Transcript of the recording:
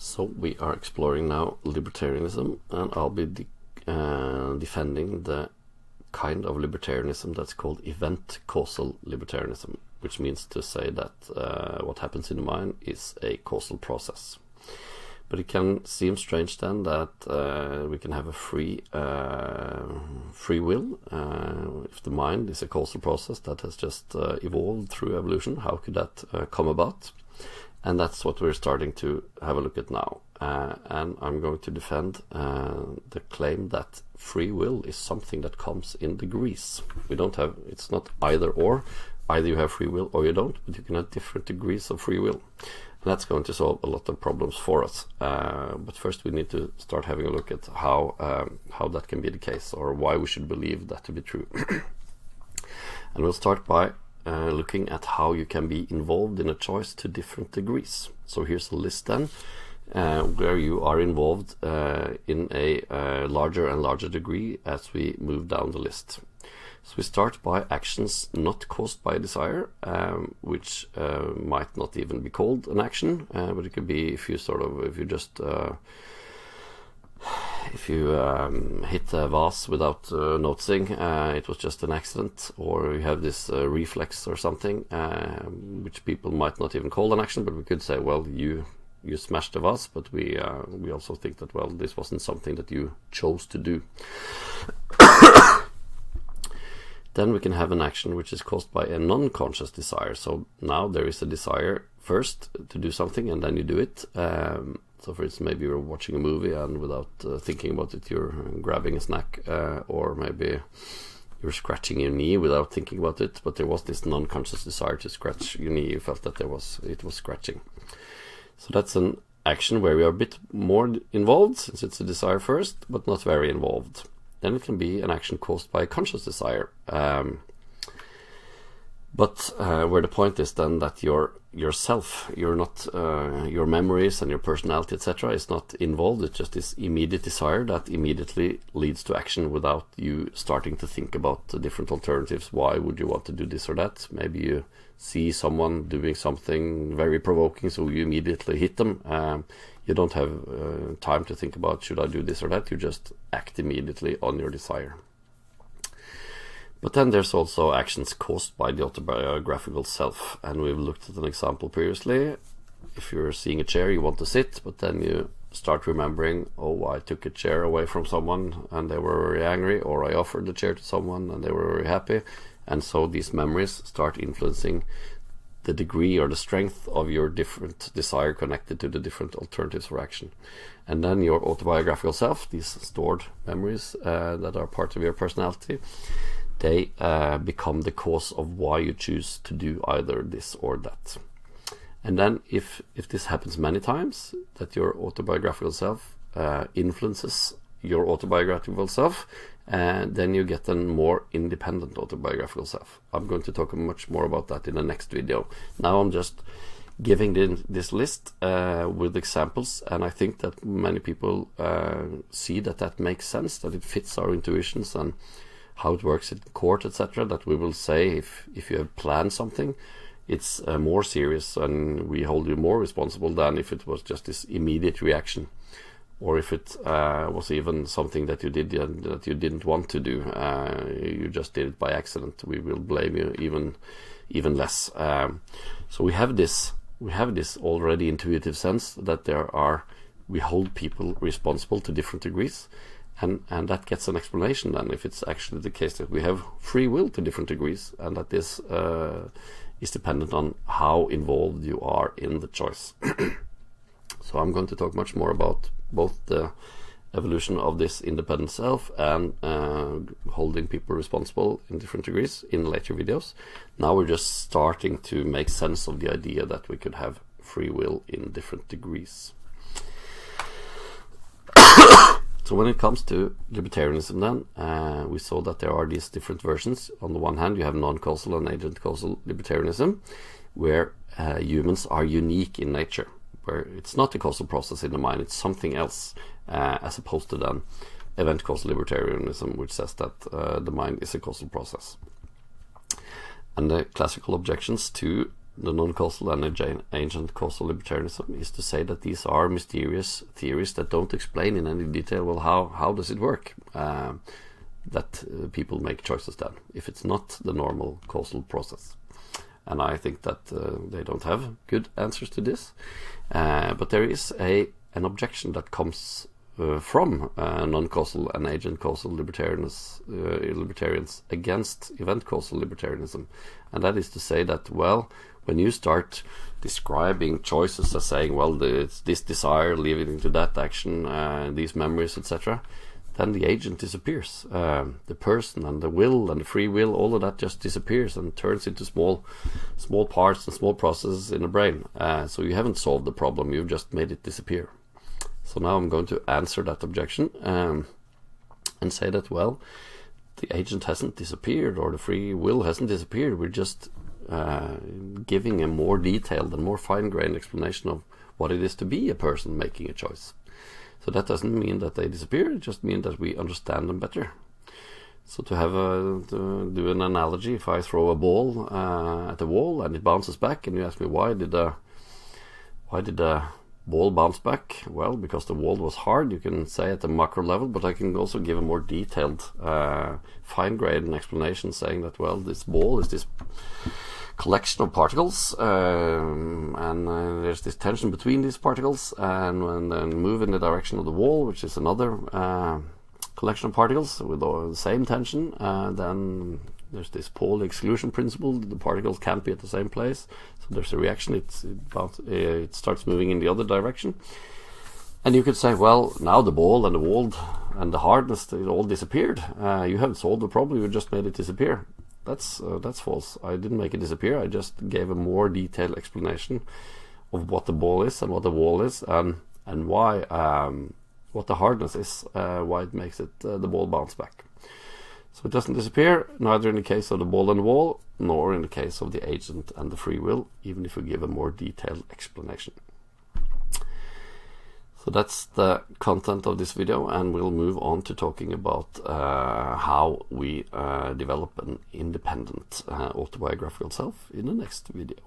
So we are exploring now libertarianism, and I'll be defending the kind of libertarianism that's called event causal libertarianism, which means to say that what happens in the mind is a causal process. But it can seem strange then that we can have a free will. If the mind is a causal process that has just evolved through evolution, how could that come about? And that's what we're starting to have a look at now. And I'm going to defend the claim that free will is something that comes in degrees. It's not either or. Either you have free will or you don't, but you can have different degrees of free will. And that's going to solve a lot of problems for us. But first we need to start having a look at how that can be the case, or why we should believe that to be true. And we'll start by looking at how you can be involved in a choice to different degrees. So here's a list then, where you are involved in a larger and larger degree as we move down the list. So we start by actions not caused by desire, which might not even be called an action, but it could be if you hit a vase without noticing, it was just an accident, or you have this reflex or something, which people might not even call an action, but we could say, well, you smashed the vase, but we also think that, well, this wasn't something that you chose to do. Then we can have an action which is caused by a non-conscious desire. So now there is a desire first to do something, and then you do it. So for instance, maybe you're watching a movie and without thinking about it, you're grabbing a snack, or maybe you're scratching your knee without thinking about it, but there was this non-conscious desire to scratch your knee. You felt that it was scratching. So that's an action where we are a bit more involved, since it's a desire first, but not very involved. Then it can be an action caused by a conscious desire. But where the point is then that yourself, you're not, your memories and your personality, etc., is not involved. It's just this immediate desire that immediately leads to action without you starting to think about the different alternatives. Why would you want to do this or that? Maybe you see someone doing something very provoking, so you immediately hit them. You don't have time to think about, should I do this or that? You just act immediately on your desire. But then there's also actions caused by the autobiographical self, and we've looked at an example previously. If you're seeing a chair, you want to sit, but then you start remembering, oh, I took a chair away from someone and they were very angry, or I offered the chair to someone and they were very happy. And so these memories start influencing the degree or the strength of your different desire connected to the different alternatives for action. And then your autobiographical self, these stored memories that are part of your personality, they become the cause of why you choose to do either this or that. And then if this happens many times, that your autobiographical self influences your autobiographical self, and then you get a more independent autobiographical self. I'm going to talk much more about that in the next video. Now I'm just giving this list with examples, and I think that many people see that makes sense, that it fits our intuitions and how it works in court, etc. That we will say if you have planned something, it's more serious and we hold you more responsible than if it was just this immediate reaction. Or if it was even something that you did and that you didn't want to do, you just did it by accident, we will blame you even less. So we have this already intuitive sense that we hold people responsible to different degrees, and that gets an explanation then if it's actually the case that we have free will to different degrees, and that this is dependent on how involved you are in the choice. So I'm going to talk much more about both the evolution of this independent self and holding people responsible in different degrees in later videos. Now we're just starting to make sense of the idea that we could have free will in different degrees. So when it comes to libertarianism then, we saw that there are these different versions. On the one hand, you have non-causal and agent-causal libertarianism, where humans are unique in nature, where it's not a causal process in the mind, it's something else, as opposed to then event causal libertarianism, which says that the mind is a causal process. And the classical objections to the non-causal and ancient causal libertarianism is to say that these are mysterious theories that don't explain in any detail, well, how does it work that people make choices then, if it's not the normal causal process. And I think that they don't have good answers to this. But there is an objection that comes from non-causal and agent causal libertarians against event causal libertarianism. And that is to say that, well, when you start describing choices as saying, well, it's this desire leading to that action, these memories, etc., then the agent disappears. The person and the will and the free will, all of that just disappears and turns into small parts and small processes in the brain. So you haven't solved the problem, you've just made it disappear. So now I'm going to answer that objection and say that, well, the agent hasn't disappeared or the free will hasn't disappeared. We're just giving a more detailed and more fine-grained explanation of what it is to be a person making a choice. So that doesn't mean that they disappear, it just means that we understand them better. So to do an analogy, if I throw a ball at the wall and it bounces back, and you ask me why did the ball bounce back? Well, because the wall was hard, you can say at the macro level, but I can also give a more detailed, fine-grained explanation saying that, well, this ball is this collection of particles, and there's this tension between these particles, and when they move in the direction of the wall, which is another collection of particles with the same tension, then there's this Pauli exclusion principle. The particles can't be at the same place, so there's a reaction. It starts moving in the other direction, and you could say, well, now the ball and the wall and the hardness, it all disappeared. You haven't solved the problem, you just made it disappear. That's false. I didn't make it disappear. I just gave a more detailed explanation of what the ball is and what the wall is, and why, what the hardness is, why it makes it the ball bounce back. So it doesn't disappear, neither in the case of the ball and the wall, nor in the case of the agent and the free will, even if we give a more detailed explanation. So that's the content of this video, and we'll move on to talking about how we develop an independent autobiographical self in the next video.